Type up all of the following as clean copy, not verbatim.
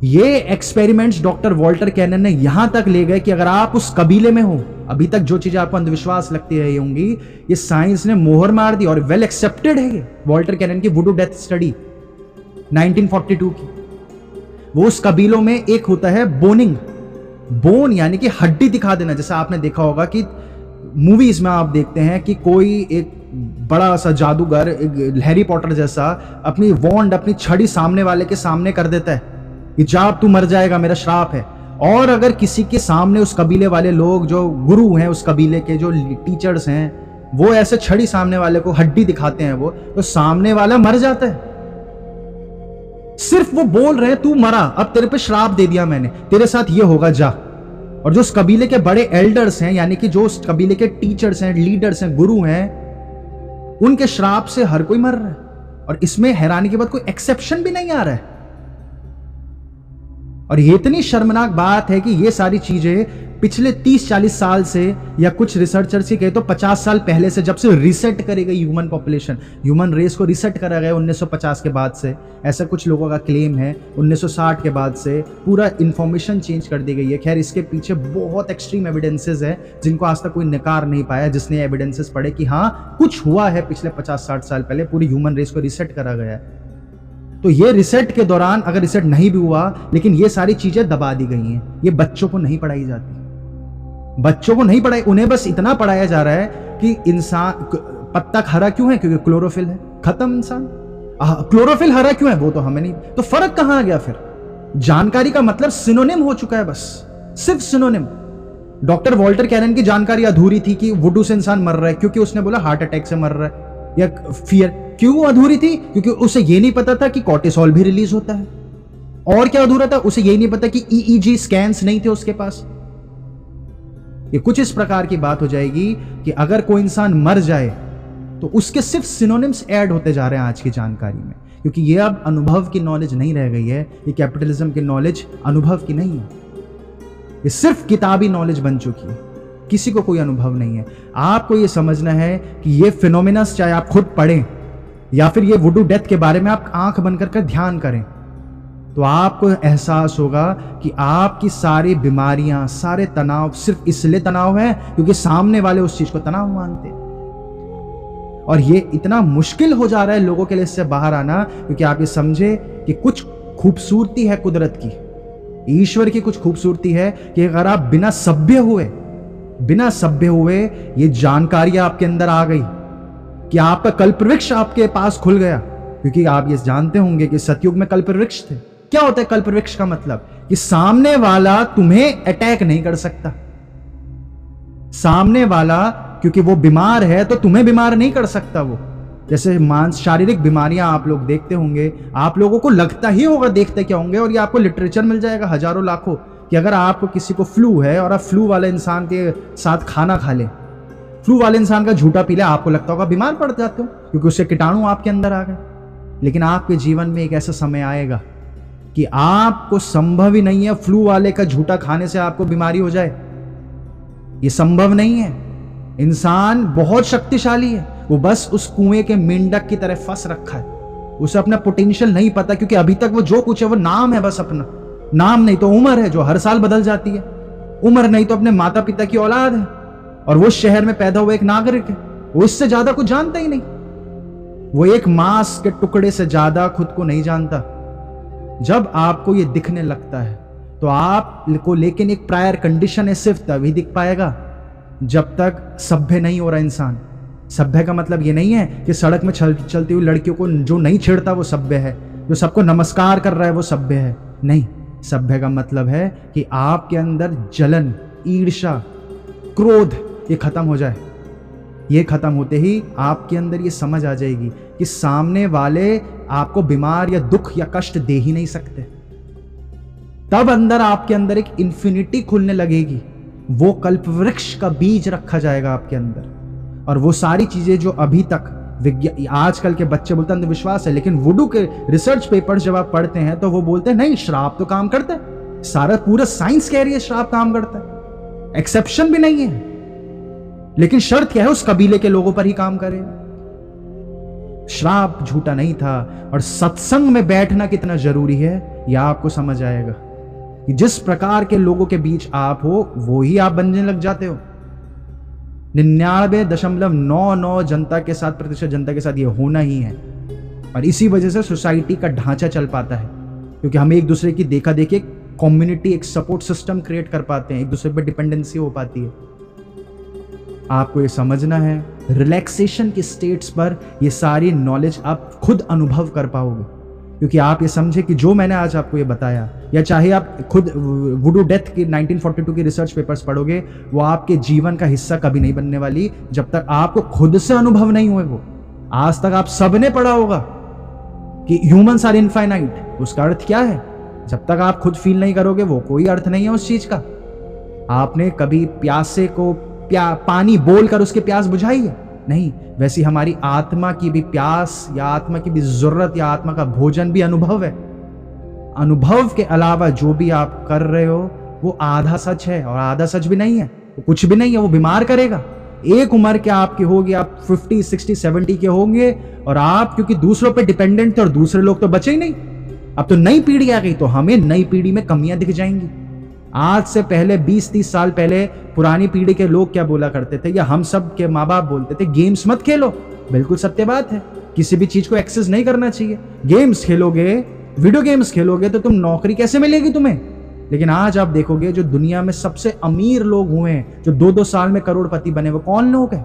ये experiments doctor Walter cannon ने यहां तक ले गए कि अगर आप उस कबीले में हो, अभी तक जो चीजें आपको अंधविश्वास लगती रही होंगी, ये साइंस ने मोहर मार दी और वेल एक्सेप्टेड है। ये वॉल्टर कैनन की वुडू डेथ स्टडी 1942 की। वो उस कबीलों में एक होता है बोनिंग, बोन यानी कि हड्डी दिखा देना। जैसा आपने देखा होगा कि मूवीज में आप देखते हैं कि कोई एक बड़ा सा जादूगर, एक हैरी पॉटर जैसा, अपनी वॉन्ड, अपनी छड़ी सामने वाले के सामने कर देता है कि जा अब तू मर जाएगा, मेरा श्राप है। और अगर किसी के सामने उस कबीले वाले लोग, जो गुरु हैं उस कबीले के, जो टीचर्स हैं, वो ऐसे छड़ी सामने वाले को हड्डी दिखाते हैं, वो तो सामने वाला मर जाता है। सिर्फ वो बोल रहे हैं तू मरा, अब तेरे पे श्राप दे दिया मैंने, तेरे साथ ये होगा, जा। और जो उस कबीले के बड़े एल्डर्स हैं, यानी कि जो उस कबीले के टीचर्स हैं, लीडर्स हैं, गुरु हैं, उनके श्राप से हर कोई मर रहा है। और इसमें हैरानी की बात, कोई एक्सेप्शन भी नहीं आ रहा है। और ये इतनी शर्मनाक बात है कि ये सारी चीजें पिछले 30-40 साल से, या कुछ रिसर्चर्स की कहे तो 50 साल पहले से, जब से रिसेट करी गई ह्यूमन पॉपुलेशन, ह्यूमन रेस को रिसेट करा गया 1950 के बाद से, ऐसा कुछ लोगों का क्लेम है। 1960 के बाद से पूरा इंफॉर्मेशन चेंज कर दी गई है। खैर, इसके पीछे बहुत एक्सट्रीम एविडेंसेस है जिनको आज तक कोई नकार नहीं पाया। जिसने एविडेंसेस पढ़े कि हाँ कुछ हुआ है पिछले 50-60 साल पहले, पूरी ह्यूमन रेस को रिसेट करा गया है। तो ये रिसेट के दौरान, अगर रिसेट नहीं भी हुआ, लेकिन ये सारी चीजें दबा दी गई हैं। ये बच्चों को नहीं पढ़ाई जाती, बच्चों को नहीं पढ़ाई, उन्हें बस इतना पढ़ाया जा रहा है कि इंसान पत्ता हरा क्यों है, क्योंकि क्लोरोफिल है, खत्म इंसान। क्लोरोफिल हरा क्यों है, वो तो हमें नहीं। तो फर्क कहां आ गया फिर? जानकारी का मतलब सिनोनिम हो चुका है, बस सिर्फ सिनोनिम। डॉक्टर वॉल्टर कैनन की जानकारी अधूरी थी कि वुडू से इंसान मर रहा है, क्योंकि उसने बोला हार्ट अटैक से मर रहा है, या फियर। क्यों अधूरी थी? क्योंकि उसे ये नहीं पता था कि कॉर्टिसोल भी रिलीज होता है। और क्या अधूरा था? उसे यही नहीं पता कि ईईजी स्कैन्स नहीं थे उसके पास। ये कुछ इस प्रकार की बात हो जाएगी कि अगर कोई इंसान मर जाए तो उसके सिर्फ सिनोनिम्स ऐड होते जा रहे हैं आज की जानकारी में, क्योंकि ये अब अनुभव की नॉलेज नहीं रह गई है। ये कैपिटलिज्म की नॉलेज अनुभव की नहीं है, ये सिर्फ किताबी नॉलेज बन चुकी है। किसी को कोई अनुभव नहीं है। आपको ये समझना है कि ये फिनोमिनस, चाहे आप खुद पढ़ें या फिर ये वुडू डेथ के बारे में आप आंख बंद कर ध्यान करें, तो आपको एहसास होगा कि आपकी सारी बीमारियां, सारे तनाव सिर्फ इसलिए तनाव है क्योंकि सामने वाले उस चीज को तनाव मानते हैं। और ये इतना मुश्किल हो जा रहा है लोगों के लिए इससे बाहर आना, क्योंकि आप ये समझे कि कुछ खूबसूरती है कुदरत की, ईश्वर की कुछ खूबसूरती है कि अगर आप बिना सभ्य हुए ये जानकारी आपके अंदर आ गई कि आपका कल्पवृक्ष आपके पास खुल गया। क्योंकि आप ये जानते होंगे कि सतयुग में कल्पवृक्ष थे। क्या होता है कल्पवृक्ष का मतलब? कि सामने वाला तुम्हें अटैक नहीं कर सकता। सामने वाला क्योंकि वो बीमार है तो तुम्हें बीमार नहीं कर सकता। वो जैसे शारीरिक बीमारियां आप लोग देखते होंगे, आप लोगों को लगता ही होगा, देखते क्या होंगे, और ये आपको लिटरेचर मिल जाएगा हजारों लाखों, कि अगर आपको किसी को फ्लू है और आप फ्लू वाले इंसान के साथ खाना खा ले, फ्लू वाले इंसान का झूठा पी ले, आपको लगता होगा बीमार पड़ जाते हो क्योंकि उससे कीटाणु आपके अंदर आ गए। लेकिन आपके जीवन में एक ऐसा समय आएगा कि आपको संभव ही नहीं है फ्लू वाले का झूठा खाने से आपको बीमारी हो जाए। ये संभव नहीं है। इंसान बहुत शक्तिशाली है, वो बस उस कुएं के मेंढक की तरह फंस रखा है। उसे अपना पोटेंशियल नहीं पता, क्योंकि अभी तक वो जो कुछ है वो नाम है, बस अपना नाम, नहीं तो उम्र है जो हर साल बदल जाती है, उम्र नहीं तो अपने माता पिता की औलाद है, और वो शहर में पैदा हुआ एक नागरिक है। वो इससे ज्यादा कुछ जानता ही नहीं। वो एक मांस के टुकड़े से ज्यादा खुद को नहीं जानता। जब आपको ये दिखने लगता है तो आपको, लेकिन एक प्रायर कंडीशन है, सिर्फ तभी दिख पाएगा जब तक सभ्य नहीं हो रहा इंसान। सभ्य का मतलब ये नहीं है कि सड़क में चलती हुई लड़कियों को जो नहीं छेड़ता वो सभ्य है, जो सबको नमस्कार कर रहा है वो सभ्य है। नहीं, सभ्य का मतलब है कि आपके अंदर जलन, ईर्ष्या, क्रोध ये खत्म हो जाए। ये खत्म होते ही आपके अंदर ये समझ आ जाएगी कि सामने वाले आपको बीमार या दुख या कष्ट दे ही नहीं सकते। तब अंदर आपके अंदर एक इन्फिनिटी खुलने लगेगी। वो कल्पवृक्ष का बीज रखा जाएगा आपके अंदर, और वो सारी चीजें जो अभी तक आजकल के बच्चे बोलते हैं अंधविश्वास है, लेकिन वुडू के रिसर्च पेपर्स जब आप पढ़ते हैं तो वो बोलते हैं नहीं, श्राप तो काम करता है। सारा पूरा साइंस कह रही है श्राप काम करता है, एक्सेप्शन भी नहीं है। लेकिन शर्त क्या है? उस कबीले के लोगों पर ही काम करे। श्राप झूठा नहीं था। और सत्संग में बैठना कितना जरूरी है ये आपको समझ आएगा कि जिस प्रकार के लोगों के बीच आप हो वो ही आप बनने लग जाते हो। 99.99 जनता के साथ, प्रतिशत जनता के साथ ये होना ही है। और इसी वजह से सोसाइटी का ढांचा चल पाता है, क्योंकि हम एक दूसरे की देखा देखी कम्युनिटी, एक सपोर्ट सिस्टम क्रिएट कर पाते हैं, एक दूसरे पर डिपेंडेंसी हो पाती है। आपको ये समझना है, रिलैक्सेशन की स्टेट्स पर ये सारी नॉलेज आप खुद अनुभव कर पाओगे, क्योंकि आप ये समझे कि जो मैंने आज आपको ये बताया, या चाहे आप खुद वुडू डेथ की 1942 की रिसर्च पेपर्स पढ़ोगे, वो आपके जीवन का हिस्सा कभी नहीं बनने वाली जब तक आपको खुद से अनुभव नहीं हुए। वो आज तक आप सबने पढ़ा होगा कि ह्यूमंस आर इनफाइनाइट, उसका अर्थ क्या है? जब तक आप खुद फील नहीं करोगे वो कोई अर्थ नहीं है उस चीज का। आपने कभी प्यासे को पानी बोलकर उसकी प्यास बुझाई है? नहीं। वैसी हमारी आत्मा की भी प्यास या आत्मा की भी जरूरत या आत्मा का भोजन भी अनुभव है। अनुभव के अलावा जो भी आप कर रहे हो वो आधा सच है, और आधा सच भी नहीं है, वो कुछ भी नहीं है, वो बीमार करेगा। एक उम्र के आपके होगी, आप 50, 60, 70 के होंगे, और आप क्योंकि दूसरों पे डिपेंडेंट थे और दूसरे लोग तो बचे ही नहीं। अब तो नई पीढ़ी आ गई, तो हमें नई पीढ़ी में कमियां दिख जाएंगी। आज से पहले 20-30 साल पहले पुरानी पीढ़ी के लोग क्या बोला करते थे, या हम सब के माँ बाप बोलते थे, गेम्स मत खेलो। बिल्कुल सत्य बात है, किसी भी चीज को एक्सेस नहीं करना चाहिए। गेम्स खेलोगे, वीडियो गेम्स खेलोगे तो तुम नौकरी कैसे मिलेगी तुम्हें? लेकिन आज आप देखोगे जो दुनिया में सबसे अमीर लोग हुए हैं, जो 2-2 साल में करोड़पति बने, वो कौन लोग हैं?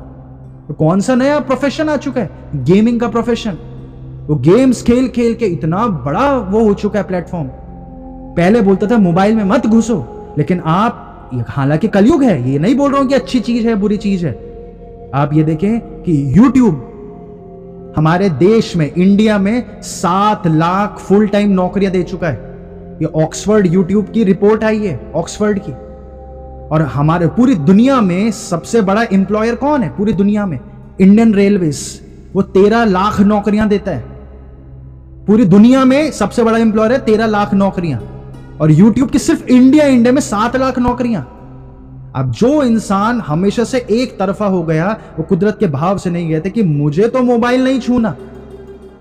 तो कौन सा नया प्रोफेशन आ चुका है? गेमिंग का प्रोफेशन। वो गेम्स खेल खेल के इतना बड़ा वो हो चुका है प्लेटफॉर्म। पहले बोलता था मोबाइल में मत घुसो, लेकिन आप, हालांकि कलयुग है, ये नहीं बोल रहा हूं कि अच्छी चीज है बुरी चीज है। आप ये देखें कि YouTube हमारे देश में, इंडिया में 7 लाख फुल टाइम नौकरियां दे चुका है। ये ऑक्सफोर्ड YouTube की रिपोर्ट आई है, ऑक्सफोर्ड की। और हमारे पूरी दुनिया में सबसे बड़ा एम्प्लॉयर कौन है पूरी दुनिया में? इंडियन रेलवेज, वो 13 लाख नौकरियां देता है। पूरी दुनिया में सबसे बड़ा एम्प्लॉयर है, 13 लाख नौकरियां। और YouTube की सिर्फ इंडिया में 7 लाख नौकरियां। अब जो इंसान हमेशा से एक तरफा हो गया, वो कुदरत के भाव से नहीं गए थे कि मुझे तो मोबाइल नहीं छूना,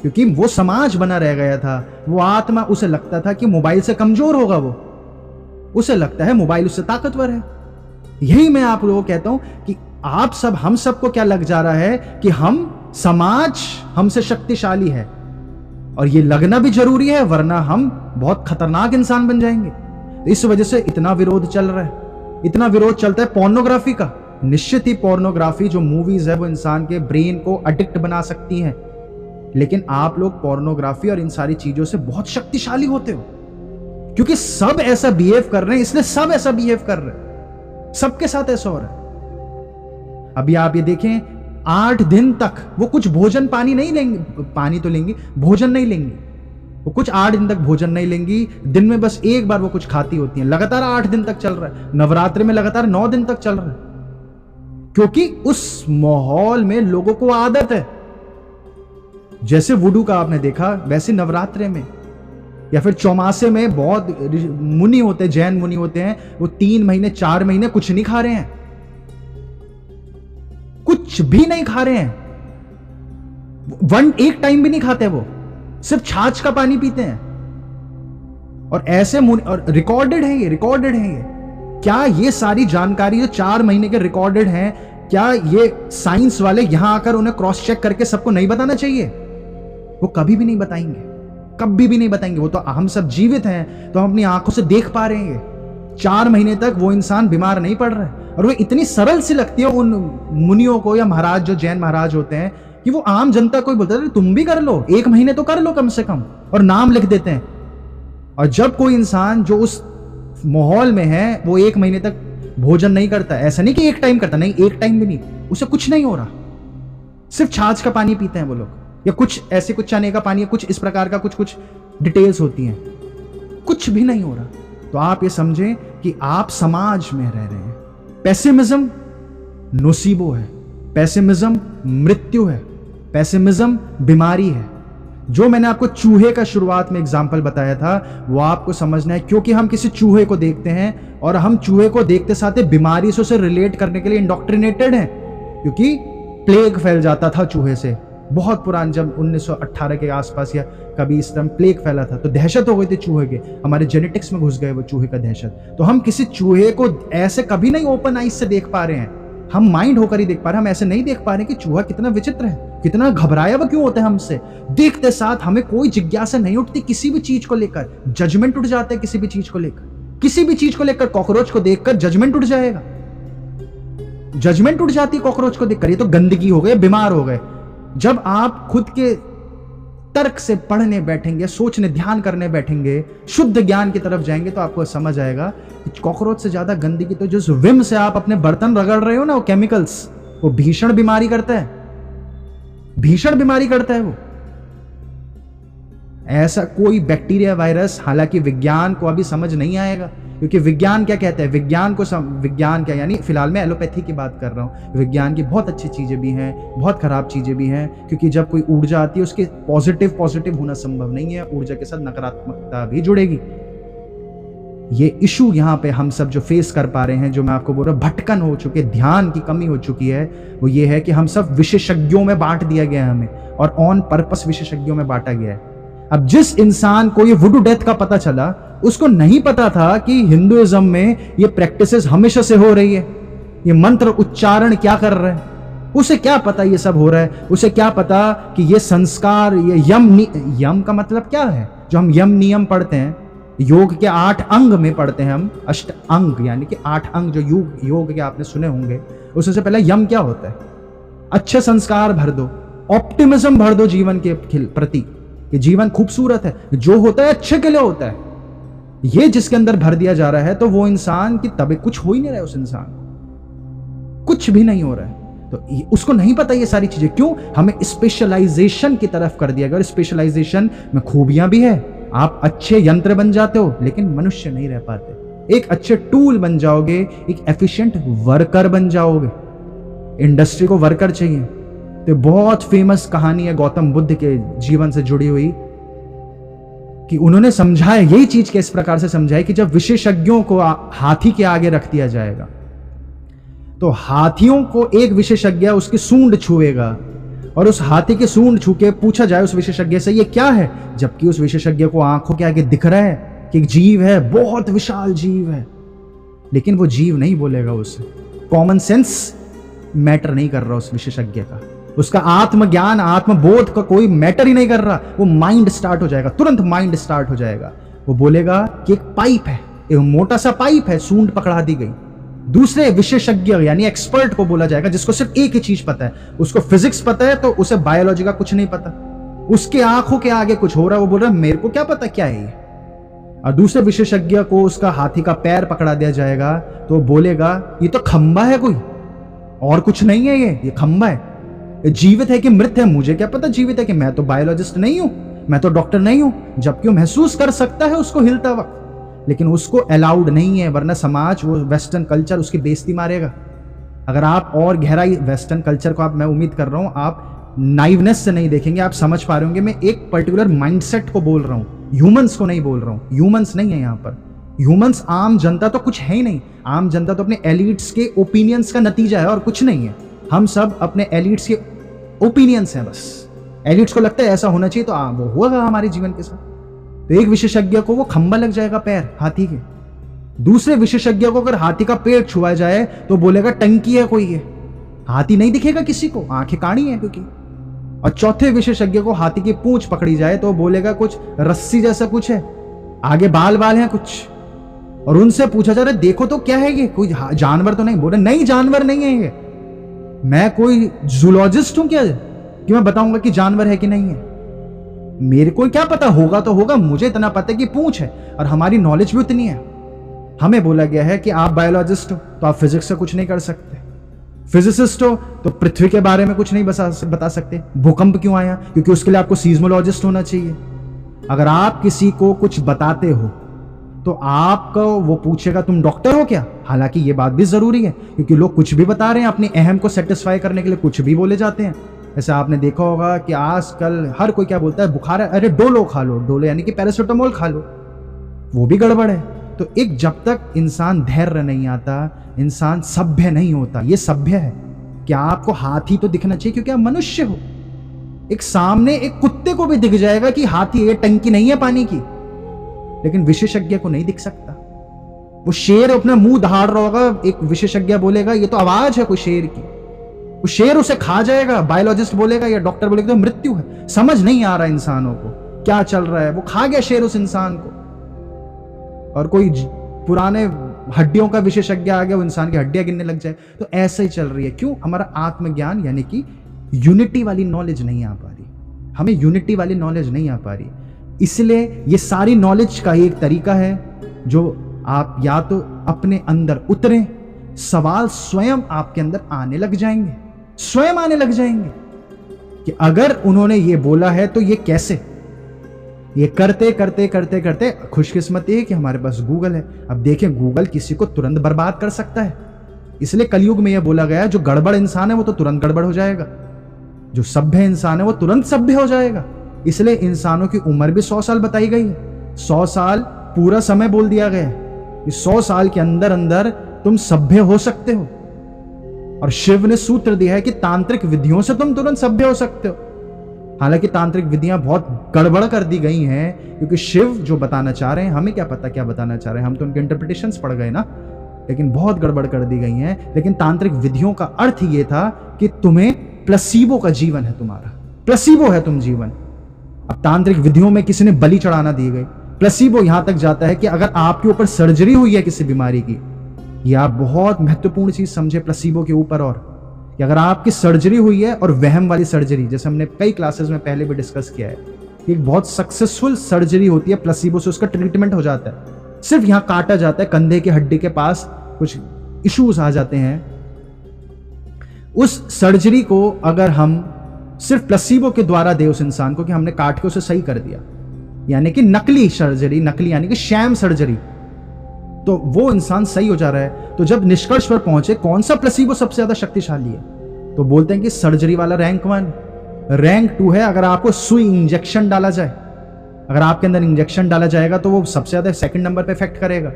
क्योंकि वो समाज बना रह गया था। वो आत्मा, उसे लगता था कि मोबाइल से कमजोर होगा वो, उसे लगता है मोबाइल उससे ताकतवर है। यही मैं आप लोगों को कहता हूं कि आप सब, हम सबको क्या लग जा रहा है कि हम, समाज हमसे शक्तिशाली है, और ये लगना भी जरूरी है, वरना हम बहुत खतरनाक इंसान बन जाएंगे। इस वजह से इतना विरोध चल रहा है, इतना विरोध चलता है पोर्नोग्राफी का। निश्चित ही पोर्नोग्राफी जो मूवीज है वो इंसान के ब्रेन को एडिक्ट बना सकती हैं, लेकिन आप लोग पोर्नोग्राफी और इन सारी चीजों से बहुत शक्तिशाली होते हो, क्योंकि सब ऐसा बिहेव कर रहे हैं, इसलिए सब ऐसा बिहेव कर रहे हैं, सबके साथ ऐसा हो रहा है। अभी आप ये देखें, 8 दिन तक वो कुछ भोजन पानी नहीं लेंगे, पानी तो लेंगी, भोजन नहीं लेंगी। वो कुछ 8 दिन तक भोजन नहीं लेंगी, दिन में बस एक बार वो कुछ खाती होती हैं। लगातार 8 दिन तक चल रहा है, नवरात्रि में लगातार 9 दिन तक चल रहा है, क्योंकि उस माहौल में लोगों को आदत है। जैसे वुडू का आपने देखा, वैसे नवरात्रि में या फिर चौमासे में बहुत मुनि होते हैं, जैन मुनि होते हैं, वो 3 महीने 4 महीने कुछ नहीं खा रहे हैं, कुछ भी नहीं खा रहे हैं, एक टाइम भी नहीं खाते, वो सिर्फ छाछ का पानी पीते हैं। और ऐसे और रिकॉर्डेड है ये, रिकॉर्डेड है ये। क्या ये सारी जानकारी जो 4 महीने के रिकॉर्डेड हैं, क्या ये साइंस वाले यहां आकर उन्हें क्रॉस चेक करके सबको नहीं बताना चाहिए? वो कभी भी नहीं बताएंगे, कभी भी नहीं बताएंगे। वो तो, हम सब जीवित हैं तो हम अपनी आंखों से देख पा रहे हैं। 4 महीने तक वो इंसान बीमार नहीं पड़ रहा है, और वो इतनी सरल सी लगती है उन मुनियों को या महाराज, जो जैन महाराज होते हैं, कि वो आम जनता को बोलते हैं तुम भी कर लो, 1 महीने तो कर लो कम से कम, और नाम लिख देते हैं। और जब कोई इंसान जो उस माहौल में है वो 1 महीने तक भोजन नहीं करता, ऐसा नहीं कि 1 टाइम करता, नहीं, 1 टाइम भी नहीं, उसे कुछ नहीं हो रहा, सिर्फ छाछ का पानी पीते हैं वो लोग, या कुछ ऐसे, कुछ चने का पानी, कुछ इस प्रकार का कुछ डिटेल्स होती हैं, कुछ भी नहीं हो रहा। तो आप ये समझें कि आप समाज में रह रहे हैं। पेसिमिज्म नोसीबो है, पेसिमिज्म मृत्यु है, पेसिमिज्म बीमारी है। जो मैंने आपको चूहे का शुरुआत में एग्जाम्पल बताया था, वो आपको समझना है, क्योंकि हम किसी चूहे को देखते हैं और हम चूहे को देखते साथ बीमारी से उसे रिलेट करने के लिए इंडोक्ट्रिनेटेड हैं, क्योंकि प्लेग फैल जाता था चूहे से, बहुत पुरान, जब 1918 के आसपास या कभी इस तरह प्लेग फैला था तो दहशत हो गई थी चूहे के, हमारे जेनेटिक्स में घुस गए वो चूहे का दहशत। तो हम किसी चूहे को ऐसे कभी नहीं ओपन आइज से देख पा रहे हैं, हम माइंड होकर ही देख पा रहे हैं। हम ऐसे नहीं देख पा रहे कि चूहा कितना विचित्र है, कितना घबराया हुआ क्यों होता है हमसे। देखते साथ हमें कोई जिज्ञासा नहीं उठती किसी भी चीज को लेकर, जजमेंट उठ जाता है किसी भी चीज को लेकर, किसी भी चीज को लेकर। कॉकरोच को देखकर जजमेंट उठ जाएगा, जजमेंट उठ जाती है कॉकरोच को देखकर, ये तो गंदगी हो गई, बीमार हो गए। जब आप खुद के तर्क से पढ़ने बैठेंगे, सोचने ध्यान करने बैठेंगे, शुद्ध ज्ञान की तरफ जाएंगे, तो आपको समझ आएगा कि कॉकरोच से ज्यादा गंदगी तो जो विम से आप अपने बर्तन रगड़ रहे हो ना, वो केमिकल्स, वो भीषण बीमारी करता है, भीषण बीमारी करता है वो। ऐसा कोई बैक्टीरिया वायरस, हालांकि विज्ञान को अभी समझ नहीं आएगा, क्योंकि विज्ञान क्या कहता है, विज्ञान क्या, यानी फिलहाल मैं एलोपैथी की बात कर रहा हूँ। विज्ञान की बहुत अच्छी चीजें भी हैं, बहुत खराब चीजें भी हैं, क्योंकि जब कोई ऊर्जा आती है उसके पॉजिटिव होना संभव नहीं है, ऊर्जा के साथ नकारात्मकता भी जुड़ेगी। ये इशू यहाँ पे हम सब जो फेस कर पा रहे हैं, जो मैं आपको बोल रहा हूँ, भटकन हो चुके, ध्यान की कमी हो चुकी है, वो ये है कि हम सब विशेषज्ञों में बांट दिया गया है हमें, और ऑन पर्पस विशेषज्ञों में बांटा गया है। अब जिस इंसान को ये वुडू डेथ का पता चला, उसको नहीं पता था कि हिंदुइज्म में ये प्रैक्टिसेस हमेशा से हो रही है, ये मंत्र उच्चारण क्या कर रहे हैं, उसे क्या पता ये सब हो रहा है। उसे क्या पता कि ये संस्कार, ये यम का मतलब क्या है, जो हम यम नियम पढ़ते हैं, योग के 8 अंग में पढ़ते हैं हम, अष्ट अंग यानी कि 8 अंग जो योग के आपने सुने होंगे, उससे पहले यम क्या होता है। अच्छे संस्कार भर दो, ऑप्टिमिज्म भर दो जीवन के प्रति, कि जीवन खूबसूरत है, जो होता है अच्छे के लिए होता है। ये जिसके अंदर भर दिया जा रहा है, तो वो इंसान की तबीयत, कुछ हो ही नहीं रहा है, उस इंसान को कुछ भी नहीं हो रहा है। तो उसको नहीं पता ये सारी चीजें, क्यों हमें स्पेशलाइजेशन की तरफ कर दिया गया। और स्पेशलाइजेशन में खूबियां भी है, आप अच्छे यंत्र बन जाते हो लेकिन मनुष्य नहीं रह पाते। एक अच्छे टूल बन जाओगे, एक एफिशिएंट वर्कर बन जाओगे। इंडस्ट्री को वर्कर चाहिए। तो बहुत फेमस कहानी है गौतम बुद्ध के जीवन से जुड़ी हुई, कि उन्होंने समझाया यही चीज के इस प्रकार से समझाई कि जब विशेषज्ञों को हाथी के आगे रख दिया जाएगा, तो हाथियों को एक विशेषज्ञ उसकी सूंड छुएगा, और उस हाथी की सूंड छू के पूछा जाए उस विशेषज्ञ से ये क्या है, जबकि उस विशेषज्ञ को आंखों के आगे दिख रहा है कि एक जीव है, बहुत विशाल जीव है, लेकिन वो जीव नहीं बोलेगा उसे। कॉमन सेंस मैटर नहीं कर रहा उस विशेषज्ञ का, उसका आत्मज्ञान, आत्मबोध का कोई मैटर ही नहीं कर रहा। वो माइंड स्टार्ट हो जाएगा, तुरंत माइंड स्टार्ट हो जाएगा। वो बोलेगा कि एक पाइप है, एक मोटा सा पाइप है, सूंड पकड़ा दी गई। दूसरे विशेषज्ञ यानी एक्सपर्ट को बोला जाएगा, जिसको सिर्फ एक ही चीज पता है, उसको फिजिक्स पता है, तो उसे बायोलॉजी का कुछ नहीं पता। उसके आंखों के आगे कुछ हो रहा है, वो बोल रहा है मेरे को क्या पता क्या है ये। और दूसरे विशेषज्ञ को उसका हाथी का पैर पकड़ा दिया जाएगा, तो वो बोलेगा ये तो खंबा है कोई, और कुछ नहीं है, ये खंबा है। जीवित है कि मृत है मुझे क्या पता जीवित है कि, मैं तो बायोलॉजिस्ट नहीं हूं, मैं तो डॉक्टर नहीं हूं। जबकि वो महसूस कर सकता है उसको हिलता वक्त, लेकिन उसको अलाउड नहीं है, वरना समाज, वो वेस्टर्न कल्चर उसकी बेइज्जती मारेगा। अगर आप और गहराई वेस्टर्न कल्चर को आप, मैं उम्मीद कर रहा हूं आप नाइवनेस से नहीं देखेंगे, आप समझ पा रहे होंगे मैं एक पर्टिकुलर माइंडसेट को बोल रहा हूं, ह्यूमंस को नहीं बोल रहा हूं। ह्यूमंस नहीं है यहाँ पर, ह्यूमंस आम जनता तो कुछ है ही नहीं। आम जनता तो अपने एलिट्स के ओपिनियंस का नतीजा है और कुछ नहीं है। हम सब अपने एलिट्स के ओपिनियंस हैं बस। एलिट्स को लगता है ऐसा होना चाहिए, तो वो होगा हमारे जीवन के साथ। तो एक विशेषज्ञ को वो खंबा लग जाएगा पैर हाथी के, दूसरे विशेषज्ञ को अगर हाथी का पेट छुआ जाए तो बोलेगा टंकी है कोई, ये हाथी नहीं दिखेगा किसी को, आंखें काड़ी हैं क्योंकि। और चौथे विशेषज्ञ को हाथी की पूंछ पकड़ी जाए तो बोलेगा कुछ रस्सी जैसा कुछ है, आगे बाल बाल हैं कुछ, और उनसे पूछा जा रहा है देखो तो क्या है ये, कोई जानवर तो नहीं। बोले नहीं जानवर नहीं है ये, मैं कोई जूलॉजिस्ट हूं क्या कि मैं बताऊंगा कि जानवर है कि नहीं है। मेरे को क्या पता, होगा तो होगा, मुझे इतना पता है कि पूंछ है, और हमारी नॉलेज भी उतनी है। हमें बोला गया है कि आप बायोलॉजिस्ट हो तो आप फिजिक्स से कुछ नहीं कर सकते, फिजिसिस्ट हो तो पृथ्वी के बारे में कुछ नहीं बता सकते। भूकंप क्यों आया, क्योंकि उसके लिए आपको सीज्मोलॉजिस्ट होना चाहिए। अगर आप किसी को कुछ बताते हो तो आपको वो पूछेगा तुम डॉक्टर हो क्या। हालांकि ये बात भी जरूरी है, क्योंकि लोग कुछ भी बता रहे हैं अपनी अहम को सेटिस्फाई करने के लिए, कुछ भी बोले जाते हैं। ऐसे आपने देखा होगा कि आजकल हर कोई क्या बोलता है, बुखार है, अरे डोलो खा लो, डोलो यानी कि पैरासिटामोल खा लो, वो भी गड़बड़ है। तो एक जब तक इंसान धैर्य नहीं आता, इंसान सभ्य नहीं होता। ये सभ्य है कि आपको हाथी तो दिखना चाहिए क्योंकि आप मनुष्य हो, एक सामने एक कुत्ते को भी दिख जाएगा कि हाथी ये टंकी नहीं है पानी की, लेकिन विशेषज्ञ को नहीं दिख सकता। वो शेर अपना मुंह दहाड़ रहा होगा, एक विशेषज्ञ बोलेगा ये तो आवाज है कोई शेर की, वो शेर उसे खा जाएगा, बायोलॉजिस्ट बोलेगा या डॉक्टर बोलेगा तो मृत्यु है। समझ नहीं आ रहा इंसानों को क्या चल रहा है, वो खा गया शेर उस इंसान को। और कोई पुराने हड्डियों का विशेषज्ञ आ गया, वो इंसान की हड्डियां गिनने लग जाए। तो ऐसे ही चल रही है। क्यों? हमारा आत्मज्ञान यानी कि यूनिटी वाली नॉलेज नहीं आ पा रही, हमें यूनिटी वाली नॉलेज नहीं आ पा रही। इसलिए ये सारी नॉलेज का एक तरीका है जो आप या तो अपने अंदर उतरें, सवाल स्वयं आपके अंदर आने लग जाएंगे, स्वयं आने लग जाएंगे कि अगर उन्होंने ये बोला है तो ये कैसे। ये करते करते करते करते खुशकिस्मती है कि हमारे पास गूगल है। अब देखें, गूगल किसी को तुरंत बर्बाद कर सकता है। इसलिए कलयुग में यह बोला गया है जो गड़बड़ इंसान है वो तो तुरंत गड़बड़ हो जाएगा, जो सभ्य इंसान है वो तुरंत सभ्य हो जाएगा। इसलिए इंसानों की उम्र भी 100 साल बताई गई है। 100 साल पूरा समय बोल दिया गया है। इस 100 साल के अंदर अंदर तुम सभ्य हो सकते हो। और शिव ने सूत्र दिया है कि तांत्रिक विधियों से तुम तुरंत सभ्य हो सकते हो। हालांकि तांत्रिक विधियां बहुत गड़बड़ कर दी गई हैं, क्योंकि शिव जो बताना चाह रहे हैं, हमें क्या पता क्या बताना चाह रहे हैं, हम तो उनके इंटरप्रिटेशंस पढ़ गए ना, लेकिन बहुत गड़बड़ कर दी गई हैं। लेकिन तांत्रिक विधियों का अर्थ ये था कि तुम्हें प्लसीबो का जीवन है, तुम्हारा प्लसीबो है तुम जीवन। अब तांत्रिक विधियों में किसी ने बलि चढ़ाना दी गई, प्लसीबो यहां तक जाता है कि अगर आपके ऊपर सर्जरी हुई है किसी बीमारी की, यह आप बहुत महत्वपूर्ण चीज समझे प्लसीबो के ऊपर, और कि अगर आपकी सर्जरी हुई है और वहम वाली सर्जरी, जैसे हमने कई क्लासेस में पहले भी डिस्कस किया है, एक बहुत सक्सेसफुल सर्जरी होती है प्लसीबो से, उसका ट्रीटमेंट हो जाता है। सिर्फ यहां काटा जाता है, कंधे की हड्डी के पास कुछ इश्यूज आ जाते हैं। उस सर्जरी को अगर हम सिर्फ प्लसीबो के द्वारा दे उस इंसान को कि हमने काट के उसे सही कर दिया, यानी कि नकली सर्जरी, नकली यानी कि शैम सर्जरी, तो वो इंसान सही हो जा रहा है। तो जब निष्कर्ष पर पहुंचे कौन सा प्लसीबो सबसे ज्यादा शक्तिशाली है, तो बोलते हैं कि सर्जरी वाला रैंक 1, रैंक 2 है अगर आपको सुई इंजेक्शन डाला जाए, अगर आपके अंदर इंजेक्शन डाला जाएगा तो वो सबसे ज्यादा सेकंड नंबर पर इफेक्ट करेगा।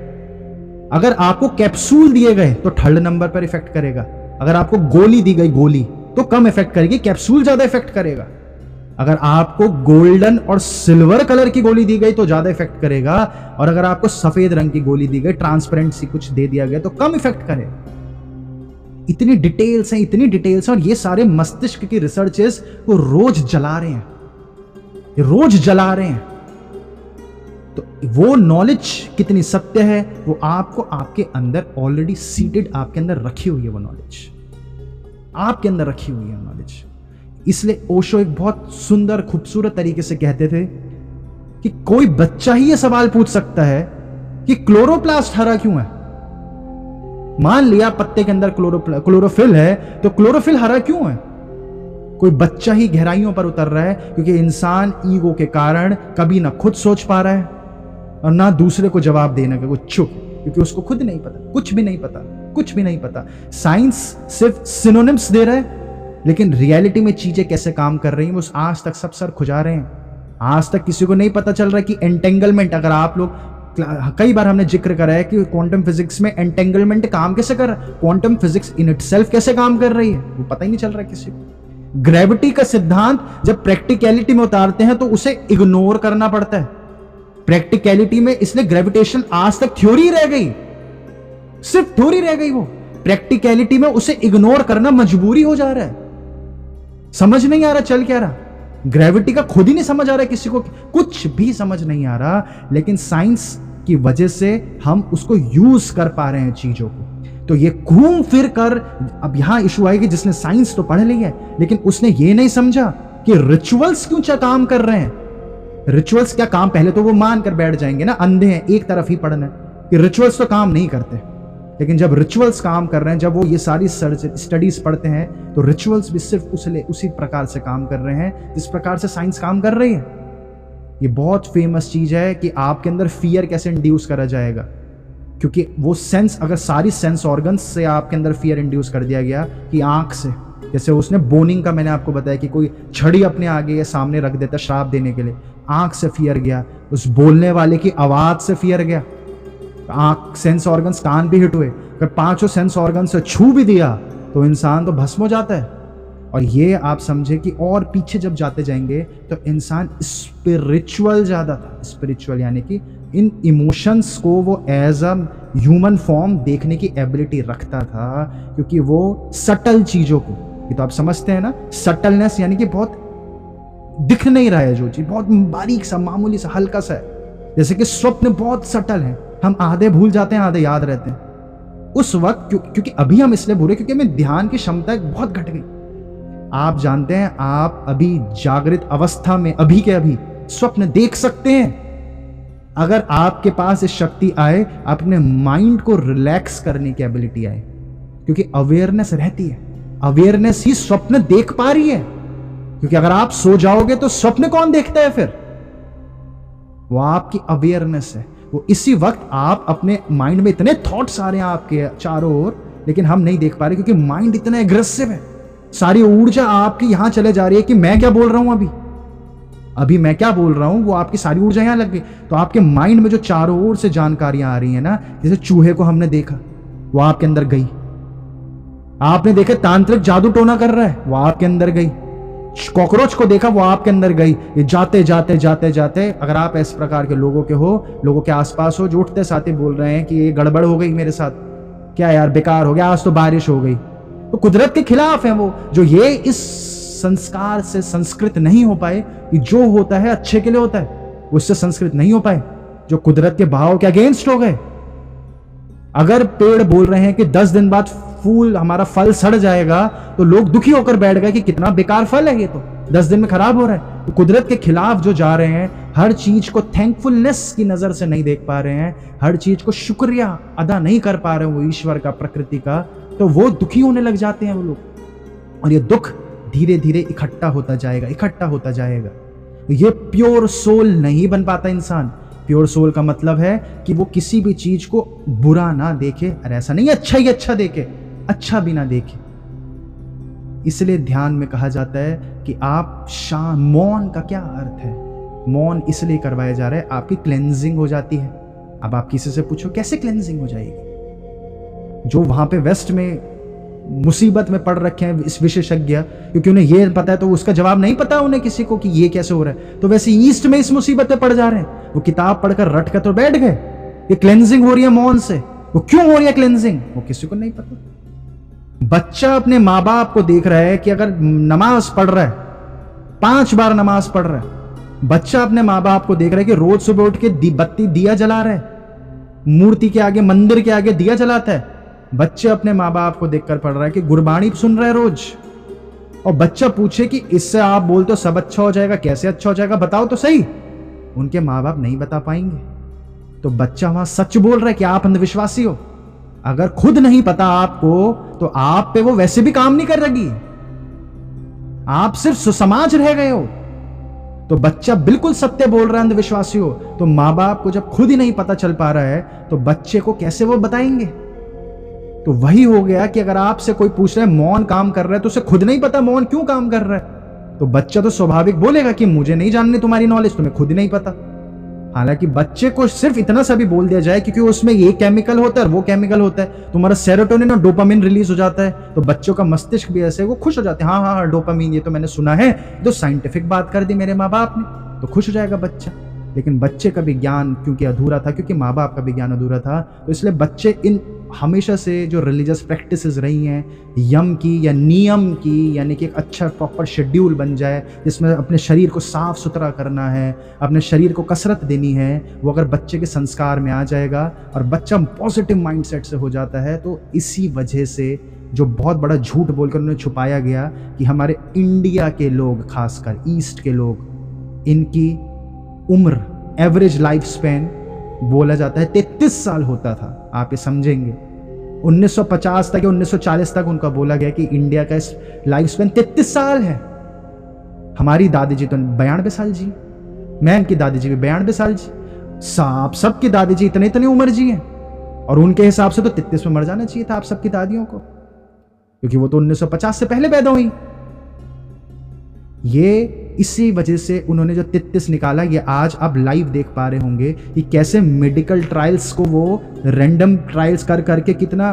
अगर आपको कैप्सूल दिए गए तो थर्ड नंबर पर इफेक्ट करेगा। अगर आपको गोली दी गई, गोली तो कम इफेक्ट करेगी, कैप्सूल ज्यादा इफेक्ट करेगा। अगर आपको गोल्डन और सिल्वर कलर की गोली दी गई तो ज्यादा इफेक्ट करेगा, और अगर आपको सफेद रंग की गोली दी गई, ट्रांसपेरेंट सी कुछ दे दिया गया, तो कम इफेक्ट करेगा। इतनी डिटेल्स हैं, इतनी डिटेल्स हैं, और ये सारे मस्तिष्क की रिसर्चेस वो रोज जला रहे हैं, रोज जला रहे हैं। तो वो नॉलेज कितनी सत्य है वो आपको आपके अंदर ऑलरेडी सीटेड, आपके अंदर रखी हुई है, वो नॉलेज आपके अंदर रखी हुई है नॉलेज। इसलिए ओशो एक बहुत सुंदर खूबसूरत तरीके से कहते थे कि कोई बच्चा ही ये सवाल पूछ सकता है कि क्लोरोप्लास्ट हरा क्यों है। मान लिया पत्ते के अंदर क्लोरोफिल है, तो क्लोरोफिल हरा क्यों है? कोई बच्चा ही गहराइयों पर उतर रहा है, क्योंकि इंसान ईगो के कारण कभी ना खुद सोच पा रहा है और ना दूसरे को जवाब देने का कुछ चुप, क्योंकि उसको खुद नहीं पता, कुछ भी नहीं पता, कुछ भी नहीं पता। साइंस सिर्फ सिनोनिम्स दे रहा है, लेकिन रियलिटी में चीजें कैसे काम कर रही हैं वो आज तक सब सर खुजा रहे हैं। आज तक किसी को नहीं पता चल रहा कि एंटेंगलमेंट, अगर आप लोग, कई बार हमने जिक्र करा है कि क्वांटम फिजिक्स में एंटेंगलमेंट काम कैसे कर रहा है, क्वांटम फिजिक्स इन इटसेल्फ कैसे काम कर रही है, वो पता ही नहीं चल रहा किसी को। ग्रेविटी का सिद्धांत जब प्रैक्टिकलिटी में उतारते हैं तो उसे इग्नोर करना पड़ता है प्रैक्टिकलिटी में, इसलिए ग्रेविटेशन आज तक थ्योरी रह गई, सिर्फ थ्योरी रह गई। वो प्रैक्टिकलिटी में उसे इग्नोर करना मजबूरी हो जा रहा है, समझ नहीं आ रहा चल क्या रहा। ग्रेविटी का खुद ही नहीं समझ आ रहा है किसी को, कुछ भी समझ नहीं आ रहा, लेकिन साइंस की वजह से हम उसको यूज कर पा रहे हैं चीजों को। तो ये घूम फिर कर अब यहां इशू आएगी, जिसने साइंस तो पढ़ ली है लेकिन उसने ये नहीं समझा कि रिचुअल्स क्यों काम कर रहे हैं। रिचुअल्स क्या काम, पहले तो वो मान कर बैठ जाएंगे ना, अंधे हैं, एक तरफ ही पढ़ना है कि रिचुअल्स तो काम नहीं करते। लेकिन जब रिचुअल्स काम कर रहे हैं, जब वो ये सारी स्टडीज पढ़ते हैं, तो रिचुअल्स भी सिर्फ उसी प्रकार से काम कर रहे हैं जिस प्रकार से साइंस काम कर रही है। ये बहुत फेमस चीज है कि आपके अंदर फियर कैसे इंड्यूस करा जाएगा, क्योंकि वो सेंस, अगर सारी सेंस ऑर्गन्स से आपके अंदर फियर इंड्यूस कर दिया गया कि आंख से, जैसे उसने बोनिंग का मैंने आपको बताया कि कोई छड़ी अपने आगे या सामने रख देता श्राप देने के लिए, आंख से फियर गया, उस बोलने वाले की आवाज से फियर गया, आंख सेंस ऑर्गन्स, कान भी हिट हुए। अगर पांचों सेंस ऑर्गन से छू भी दिया तो इंसान तो भस्म हो जाता है। और ये आप समझे कि और पीछे जब जाते जाएंगे तो इंसान स्पिरिचुअल ज़्यादा था। स्पिरिचुअल यानी कि इन इमोशंस को वो एज अ ह्यूमन फॉर्म देखने की एबिलिटी रखता था, क्योंकि वो सटल चीज़ों को, ये तो आप समझते हैं ना, सटलनेस यानी कि बहुत दिख नहीं रहा है जो चीज़, बहुत बारीक सा, मामूली सा, हल्का सा है। जैसे कि स्वप्न बहुत सटल है, हम आधे भूल जाते हैं, आधे याद रहते हैं। उस वक्त क्योंकि अभी हम इसलिए भूले क्योंकि हमें ध्यान की क्षमता बहुत घट गई। आप जानते हैं, आप अभी जागृत अवस्था में अभी के अभी स्वप्न देख सकते हैं। अगर आपके पास इस शक्ति आए, अपने माइंड को रिलैक्स करने की एबिलिटी आए, क्योंकि अवेयरनेस रहती है, अवेयरनेस ही स्वप्न देख पा रही है। क्योंकि अगर आप सो जाओगे तो स्वप्न कौन देखता है फिर? वो आपकी अवेयरनेस है। वो इसी वक्त आप अपने माइंड में इतने थॉट्स आ रहे हैं आपके चारों ओर, लेकिन हम नहीं देख पा रहे क्योंकि माइंड इतना एग्रेसिव है। सारी ऊर्जा आपकी यहां चले जा रही है कि मैं क्या बोल रहा हूं, अभी मैं क्या बोल रहा हूं, वो आपकी सारी ऊर्जा यहां लग गई। तो आपके माइंड में जो चारों ओर से जानकारियां आ रही है ना, जैसे चूहे को हमने देखा, वो आपके अंदर गई। आपने देखा तांत्रिक जादू टोना कर रहा है, वो आपके अंदर गई। कॉकरोच को देखा, वो आपके अंदर गई। ये जाते जाते जाते जाते, अगर आप इस प्रकार के लोगों के हो, लोगों के आसपास हो, जो उठते साथ ही बोल रहे हैं कि ये गड़बड़ हो गई मेरे साथ, क्या यार बेकार हो गया, आज तो बारिश हो गई, तो कुदरत के खिलाफ है वो। जो ये इस संस्कार से संस्कृत नहीं हो पाए कि जो होता है अच्छे के लिए होता है, उससे संस्कृत नहीं हो पाए, जो कुदरत के बहाव के अगेंस्ट हो गए। अगर पेड़ बोल रहे हैं कि 10 दिन बाद फूल, हमारा फल सड़ जाएगा, तो लोग दुखी होकर बैठ गए कि कितना बेकार फल है, ये तो 10 दिन में खराब हो रहा है। तो कुदरत के खिलाफ जो जा रहे हैं, हर चीज को थैंकफुलनेस की नजर से नहीं देख पा रहे हैं, हर चीज को शुक्रिया अदा नहीं कर पा रहे हैं वो ईश्वर का, प्रकृति का, तो वो दुखी होने लग जाते हैं वो लोग। और ये दुख धीरे धीरे इकट्ठा होता जाएगा, इकट्ठा होता जाएगा। ये प्योर सोल नहीं बन पाता इंसान। प्योर सोल का मतलब है कि वो किसी भी चीज को बुरा ना देखे, और ऐसा नहीं अच्छा ही अच्छा देखे, अच्छा भी ना देखे। इसलिए ध्यान में कहा जाता है कि आप मौन का क्या अर्थ है? मौन इसलिए करवाया जा रहा है, आपकी क्लेंजिंग हो जाती है। अब आप किसी से पूछो कैसे क्लेंजिंग हो जाएगी? जो वहां पे वेस्ट में मुसीबत में पड़ रखे हैं इस विशेषज्ञ, क्योंकि उन्हें ये पता है, तो उसका जवाब नहीं पता उन्हें किसी को कि ये कैसे हो रहा है, तो वैसे ईस्ट में इस मुसीबत में पड़ जा रहे हैं। वो किताब पढ़कर रट कर तो बैठ गए, ये क्लेंजिंग हो रही है मौन से। वो क्यों हो रही है क्लेंजिंग, वो किसी को नहीं पता। बच्चा अपने माँ बाप को देख रहा है कि अगर नमाज पढ़ रहा है, 5 बार नमाज पढ़ रहा है, बच्चा अपने माँ बाप को देख रहा है कि रोज सुबह उठ के बत्ती दिया जला रहा है, मूर्ति के आगे, मंदिर के आगे दिया जलाता है। बच्चे अपने माँ बाप को देखकर पढ़ रहा है कि गुरबाणी सुन रहा है रोज। और बच्चा पूछे कि इससे आप बोलते हो सब अच्छा हो जाएगा, कैसे अच्छा हो जाएगा, बताओ तो सही। उनके माँ बाप नहीं बता पाएंगे। तो बच्चा वहां सच बोल रहा है कि आप अंधविश्वासी हो। अगर खुद नहीं पता आपको, तो आप पे वो वैसे भी काम नहीं कर रही, आप सिर्फ सुसमाज रह गए हो। तो बच्चा बिल्कुल सत्य बोल रहा है, अंधविश्वासी हो। तो माँ बाप को जब खुद ही नहीं पता चल पा रहा है, तो बच्चे को कैसे वो बताएंगे? तो वही हो गया कि अगर आपसे कोई पूछ रहा है मौन काम कर रहा है, तो उसे खुद नहीं पता मौन क्यों काम कर रहा है, तो बच्चा तो स्वाभाविक बोलेगा कि मुझे नहीं जाननी तुम्हारी नॉलेज, तुम्हें खुद ही नहीं पता। हालांकि बच्चे को सिर्फ इतना सा भी बोल दिया जाए क्योंकि उसमें ये केमिकल होता है और वो केमिकल होता है, तुम्हारा सेरोटोनिन और डोपामिन रिलीज हो जाता है, तो बच्चों का मस्तिष्क भी ऐसे वो खुश हो जाते हैं। हाँ हाँ हाँ, डोपामिन, ये तो मैंने सुना है, तो साइंटिफिक बात कर दी मेरे माँ बाप ने, तो खुश हो जाएगा बच्चा। लेकिन बच्चे का भी ज्ञान क्योंकि अधूरा था, क्योंकि माँ बाप का भी ज्ञान अधूरा था, तो इसलिए बच्चे इन हमेशा से जो रिलीजियस प्रैक्टिसेस रही हैं, यम की या नियम की, यानी कि एक अच्छा प्रॉपर शेड्यूल बन जाए जिसमें अपने शरीर को साफ सुथरा करना है, अपने शरीर को कसरत देनी है, वो अगर बच्चे के संस्कार में आ जाएगा और बच्चा पॉजिटिव माइंडसेट से हो जाता है, तो इसी वजह से जो बहुत बड़ा झूठ बोलकर उन्हें छुपाया गया कि हमारे इंडिया के लोग, खासकर ईस्ट के लोग, इनकी उम्र, एवरेज लाइफ स्पैन बोला जाता है 33 साल होता था। आप ये समझेंगे 1950 तक या 1940 तक उनका बोला गया कि इंडिया का लाइफ स्पैन 33 साल है। हमारी दादी जी तो 92 साल जी, मैम की दादी जी भी 92 साल जी, सबकी दादी जी इतने इतने उम्र जी हैं, और उनके हिसाब से तो 33 में मर जाना चाहिए था आप सबकी दादियों को, क्योंकि वो तो 1950 से पहले पैदा हुई। ये इसी वजह से उन्होंने जो 33 निकाला, ये आज आप लाइव देख पा रहे होंगे कि कैसे मेडिकल ट्रायल्स को वो रैंडम ट्रायल्स कर करके, कितना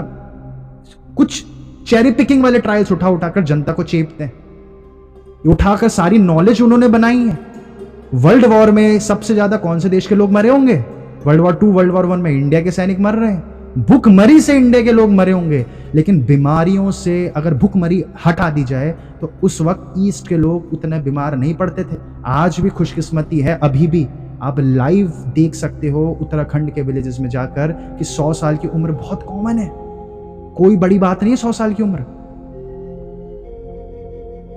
कुछ चेरी पिकिंग वाले ट्रायल्स उठा उठाकर जनता को चेपते हैं। उठाकर सारी नॉलेज उन्होंने बनाई है। वर्ल्ड वॉर में सबसे ज्यादा कौन से देश के लोग मरे होंगे? वर्ल्ड वॉर 2, वर्ल्ड वॉर 1 में इंडिया के सैनिक मर रहे हैं। भूखमरी से इंडिया के लोग मरे होंगे, लेकिन बीमारियों से अगर भूखमरी हटा दी जाए तो उस वक्त ईस्ट के लोग उतने बीमार नहीं पड़ते थे। आज भी खुशकिस्मती है, अभी भी आप लाइव देख सकते हो उत्तराखंड के विलेजेस में जाकर कि 100 साल की उम्र बहुत कॉमन है, कोई बड़ी बात नहीं है 100 साल की उम्र,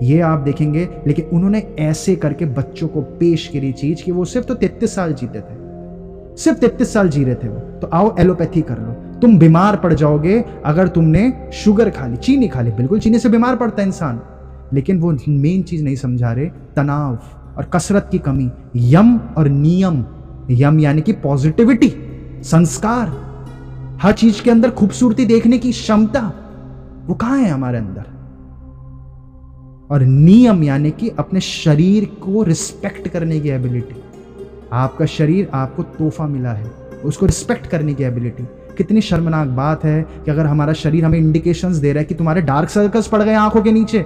ये आप देखेंगे। लेकिन उन्होंने ऐसे करके बच्चों को पेश करी चीज कि वो सिर्फ तो 33 साल जीते थे, सिर्फ 33 साल जी रहे थे वो। तो आओ एलोपैथी कर लो, तुम बीमार पड़ जाओगे अगर तुमने शुगर खा ली, चीनी खा ली। बिल्कुल चीनी से बीमार पड़ता है इंसान, लेकिन वो मेन चीज नहीं समझा रहे, तनाव और कसरत की कमी, यम और नियम। यम यानी कि पॉजिटिविटी, संस्कार, हर चीज के अंदर खूबसूरती देखने की क्षमता, वो कहां है हमारे अंदर। और नियम यानी कि अपने शरीर को रिस्पेक्ट करने की एबिलिटी। आपका शरीर आपको तोहफा मिला है, उसको रिस्पेक्ट करने की एबिलिटी। कितनी शर्मनाक बात है कि अगर हमारा शरीर हमें इंडिकेशंस दे रहा है कि तुम्हारे डार्क सर्कल्स पड़ गए आंखों के नीचे,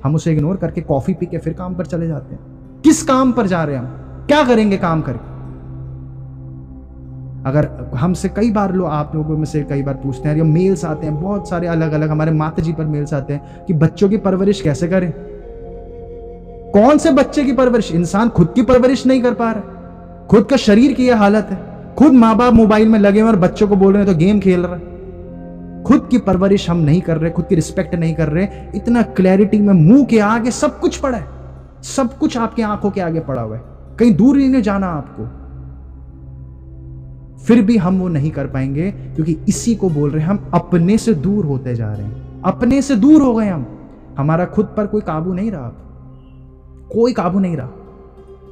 हम उसे इग्नोर करके कॉफी पी के फिर काम पर चले जाते हैं। किस काम पर जा रहे हैं हम, क्या करेंगे काम करके? अगर हमसे कई बार लोग, आप लोगों में से कई बार पूछते हैं, या मेल्स आते हैं बहुत सारे अलग अलग, हमारे माता जी पर मेल्स आते हैं कि बच्चों की परवरिश कैसे करें। कौन से बच्चे की परवरिश? इंसान खुद की परवरिश नहीं कर पा रहा, खुद का शरीर की यह हालत है। खुद माँ बाप मोबाइल में लगे हुए और बच्चों को बोल रहे हैं तो गेम खेल रहा है। खुद की परवरिश हम नहीं कर रहे, खुद की रिस्पेक्ट नहीं कर रहे। इतना क्लैरिटी में मुंह के आगे सब कुछ पड़ा है, सब कुछ आपके आंखों के आगे पड़ा हुआ है, कहीं दूर नहीं जाना आपको। फिर भी हम वो नहीं कर पाएंगे, क्योंकि इसी को बोल रहे हैं हम अपने से दूर होते जा रहे हैं। अपने से दूर हो गए हम, हमारा खुद पर कोई काबू नहीं रहा, कोई काबू नहीं रहा।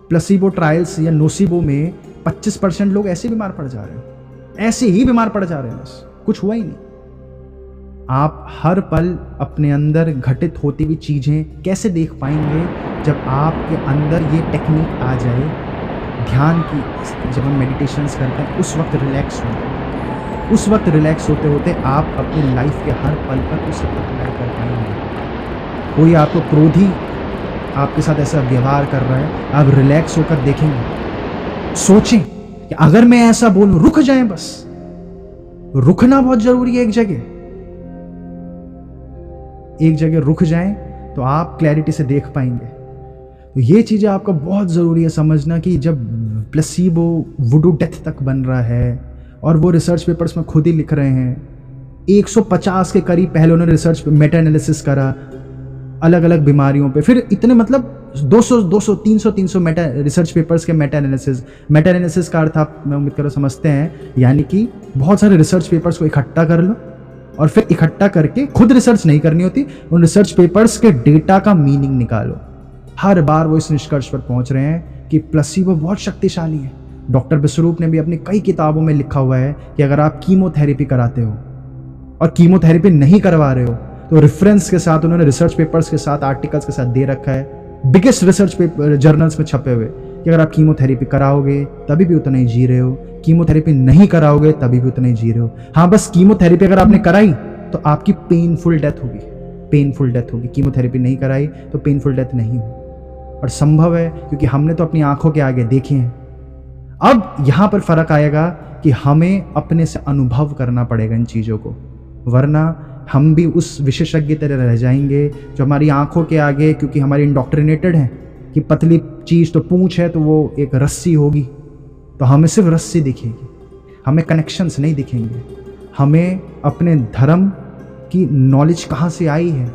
प्लेसिबो ट्रायल्स या नोसिबो में 25% लोग ऐसे बीमार पड़ जा रहे हैं, ऐसे ही बीमार पड़ जा रहे हैं, बस कुछ हुआ ही नहीं। आप हर पल अपने अंदर घटित होती हुई चीजें कैसे देख पाएंगे? जब आपके अंदर ये टेक्निक आ जाए ध्यान की। जब हम मेडिटेशंस करते हैं उस वक्त रिलैक्स होते हैं, उस वक्त रिलैक्स होते होते आप अपनी लाइफ के हर पल पर उसे अप्लाई कर पाएंगे। कोई आपको क्रोधी आपके साथ ऐसा व्यवहार कर रहा है, आप रिलैक्स होकर देखेंगे, सोचें कि अगर मैं ऐसा बोलूं, रुक जाएं। बस रुकना बहुत जरूरी है। एक जगह रुक जाएं तो आप क्लैरिटी से देख पाएंगे। तो ये चीजें आपको बहुत जरूरी है समझना कि जब प्लेसिबो वुडू डेथ तक बन रहा है, और वो रिसर्च पेपर्स में खुद ही लिख रहे हैं, 150 के करीब पहले उन्होंने रिसर्च मेटा एनालिसिस करा अलग अलग बीमारियों पे, फिर इतने मतलब 200 300 मेटा रिसर्च पेपर्स के मेटा एनालिसिस का अर्थ आप, मैं उम्मीद करो समझते हैं, यानी कि बहुत सारे रिसर्च पेपर्स को इकट्ठा कर लो और फिर इकट्ठा करके खुद रिसर्च नहीं करनी होती, उन रिसर्च पेपर्स के डेटा का मीनिंग निकालो। हर बार वो इस निष्कर्ष पर पहुंच रहे हैं कि प्लेसिबो बहुत शक्तिशाली है। डॉक्टर विश्वरूप ने भी अपनी कई किताबों में लिखा हुआ है कि अगर आप कीमोथेरेपी कराते हो और कीमोथेरेपी नहीं करवा रहे हो, तो रेफरेंस के साथ उन्होंने रिसर्च पेपर्स के साथ, आर्टिकल्स के साथ दे रखा है, बिगेस्ट रिसर्च पेपर जर्नल्स में छपे हुए, कि अगर आप कीमोथेरेपी कराओगे तभी भी उतना ही जी रहे हो, कीमोथेरेपी नहीं कराओगे तभी भी उतना ही जी रहे हो। हाँ, बस कीमोथेरेपी अगर आपने कराई तो आपकी पेनफुल डेथ होगी, पेनफुल डेथ होगी। कीमोथेरेपी नहीं कराई तो पेनफुल डेथ नहीं होगी, और संभव है क्योंकि हमने तो अपनी आंखों के आगे देखे हैं। अब यहां पर फर्क आएगा कि हमें अपने से अनुभव करना पड़ेगा इन चीजों को, वरना हम भी उस विशेषज्ञ तरह रह जाएंगे जो हमारी आंखों के आगे, क्योंकि हमारी इंडोक्ट्रिनेटेड हैं कि पतली चीज तो पूंछ है तो वो एक रस्सी होगी, तो हमें सिर्फ रस्सी दिखेगी, हमें कनेक्शंस नहीं दिखेंगे। हमें अपने धर्म की नॉलेज कहाँ से आई है,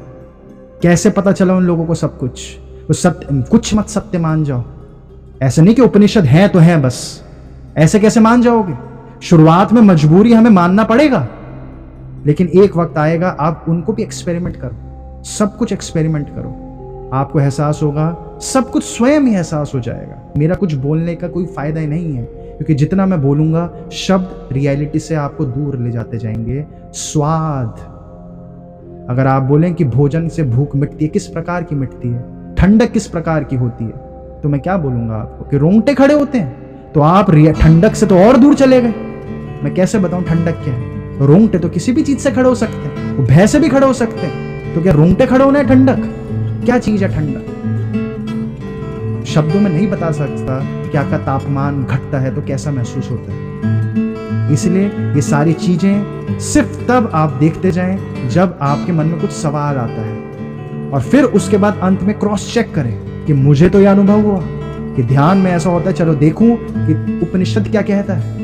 कैसे पता चला उन लोगों को सब कुछ, वो सत्य, कुछ मत सत्य मान जाओ। ऐसे नहीं कि उपनिषद है तो है बस, ऐसे कैसे मान जाओगे? शुरुआत में मजबूरी हमें मानना पड़ेगा, लेकिन एक वक्त आएगा आप उनको भी एक्सपेरिमेंट करो, सब कुछ एक्सपेरिमेंट करो, आपको एहसास होगा, सब कुछ स्वयं ही एहसास हो जाएगा। मेरा कुछ बोलने का कोई फायदा ही नहीं है, क्योंकि जितना मैं बोलूंगा शब्द रियलिटी से आपको दूर ले जाते जाएंगे। स्वाद, अगर आप बोलें कि भोजन से भूख मिटती है, किस प्रकार की मिटती है, ठंडक किस प्रकार की होती है, तो मैं क्या बोलूंगा आपको कि रोंगटे खड़े होते हैं, तो आप ठंडक से तो और दूर चले गए। मैं कैसे बताऊं ठंडक क्या है? रोंगटे तो किसी भी चीज से खड़े हो सकते हैं, वो भय से भी खड़े हो सकते हैं, तो क्या रोंगटे खड़े होना है ठंडक? क्या चीज है ठंडक? शब्दों में नहीं बता सकता कि आपका तापमान घटता है तो कैसा महसूस होता है। इसलिए ये सारी चीजें सिर्फ तब आप देखते जाएं जब आपके मन में कुछ सवाल आता है, और फिर उसके बाद अंत में क्रॉस चेक करें कि मुझे तो यह अनुभव हुआ कि ध्यान में ऐसा होता है, चलो देखूं कि उपनिषद क्या कहता है।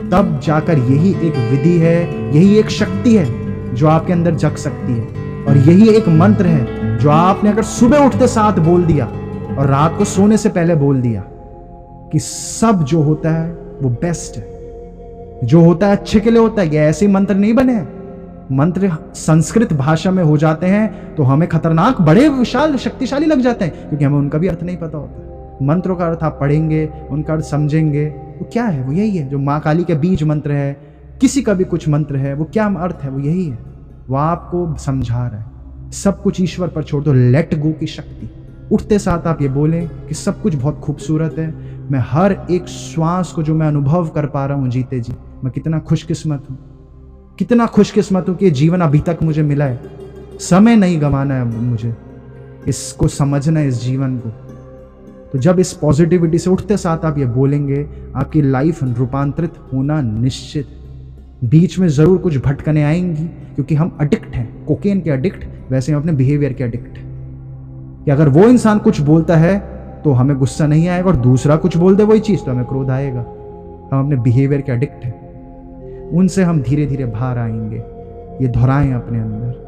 तब जाकर यही एक विधि है, यही एक शक्ति है जो आपके अंदर जग सकती है, और यही एक मंत्र है जो आपने अगर सुबह उठते साथ बोल दिया और रात को सोने से पहले बोल दिया कि सब जो होता है वो बेस्ट है, जो होता है अच्छे के लिए होता है। ये ऐसे मंत्र नहीं बने हैं। मंत्र संस्कृत भाषा में हो जाते हैं तो हमें खतरनाक, बड़े विशाल, शक्तिशाली लग जाते हैं, क्योंकि हमें उनका भी अर्थ नहीं पता होता। मंत्रों का अर्थ आप पढ़ेंगे, उनका अर्थ समझेंगे, वो क्या है, वो यही है। जो माँ काली के बीज मंत्र है, किसी का भी कुछ मंत्र है, वो क्या अर्थ है, वो यही है। वो आपको समझा रहा है। सब कुछ ईश्वर पर छोड़ दो, लेट गो की शक्ति। उठते साथ आप ये बोलें कि सब कुछ बहुत खूबसूरत है, मैं हर एक श्वास को जो मैं अनुभव कर पा रहा हूँ जीते जी, मैं कितना खुशकिस्मत हूँ, कितना खुशकिस्मत हूँ कि जीवन अभी तक मुझे मिला है। समय नहीं गंवाना है मुझे, इसको समझना है, इस जीवन को। तो जब इस पॉजिटिविटी से उठते साथ आप ये बोलेंगे, आपकी लाइफ रूपांतरित होना निश्चित। बीच में जरूर कुछ भटकने आएंगी, क्योंकि हम एडिक्ट हैं, कोकेन के एडिक्ट, वैसे हम अपने बिहेवियर के एडिक्ट हैं। कि अगर वो इंसान कुछ बोलता है तो हमें गुस्सा नहीं आएगा, और दूसरा कुछ बोल दे वही चीज तो हमें क्रोध आएगा। हम अपने बिहेवियर के एडिक्ट हैं, उनसे हम धीरे धीरे बाहर आएंगे। ये दोहराएं अपने अंदर।